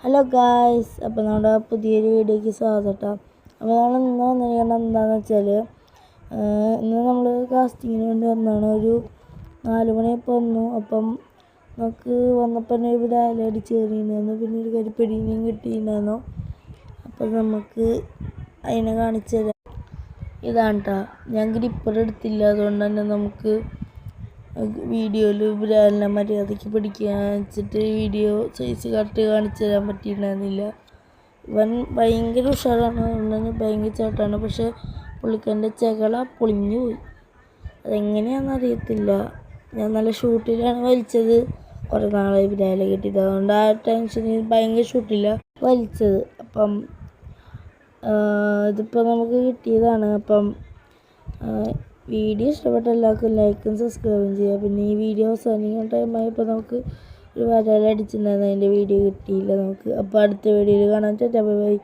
Hello guys, അപ്പോൾ നമ്മുടെ പുതിയൊരു വീഡിയോയ്ക്ക് സ്വാഗതം കേട്ടോ. അപ്പോൾ നമ്മൾ ഇന്ന് വന്നിരിക്കുന്നത് എന്താണെന്ന് വെച്ചാൽ, ഇന്ന് നമ്മൾ കാസ്റ്റിങ്ങിന് വേണ്ടി വന്നതാണ്. ഒരു 4 മണിയപ്പോൾ വന്നു. അപ്പം നമുക്ക് വന്നപ്പോൾ തന്നെ ഒരു അടിച്ച് കയറിയിട്ടുണ്ടായിരുന്നു, പിന്നെ ഒരു കരിപ്പെടീനെയും കിട്ടിയിട്ടുണ്ടായിരുന്നു. അപ്പം നമുക്ക് അതിനെ കാണിച്ചു തരാം. ഇതാണ് കേട്ടോ, ഞാൻ ഗ്രിപ്പർ എടുത്തില്ല, അതുകൊണ്ട് തന്നെ നമുക്ക് വീഡിയോയിൽ ബ്രാലിനെ മര്യാദയ്ക്ക് പിടിക്കാൻ വെച്ചിട്ട് വീഡിയോ സൈസ് കറക്റ്റ് കാണിച്ചു തരാൻ പറ്റിയിട്ടുണ്ടായിരുന്നില്ല. ഇവൻ ഭയങ്കര ഉഷാറാണ്, അതുകൊണ്ട് ഭയങ്കര ചേട്ടാണ്. പക്ഷേ പുള്ളിക്കാരൻ്റെ ചെകള പൊളിഞ്ഞു പോയി. അതെങ്ങനെയാണെന്ന് അറിയത്തില്ല. ഞാൻ നല്ല ഷൂട്ടിലാണ് വലിച്ചത്. കുറേ നാളായി ബ്രാലെ കിട്ടിയത്, അതുകൊണ്ട് ആ ടെൻഷനിൽ ഭയങ്കര ഷൂട്ടില്ല വലിച്ചത്. അപ്പം ഇതിപ്പോൾ നമുക്ക് കിട്ടിയതാണ്. അപ്പം വീഡിയോ ഇഷ്ടപ്പെട്ട എല്ലാവർക്കും ലൈക്കും സബ്സ്ക്രൈബും ചെയ്യുക. പിന്നെ ഈ വീഡിയോ അവസാനിക്കുന്ന ടൈമായപ്പോൾ നമുക്ക് ഒരു വരാൽ അടിച്ചിട്ടുണ്ടായിരുന്നു, അതിൻ്റെ വീഡിയോ കിട്ടിയില്ല നമുക്ക്. അപ്പോൾ അടുത്ത വീഡിയോയിൽ കാണാൻ. Bye bye.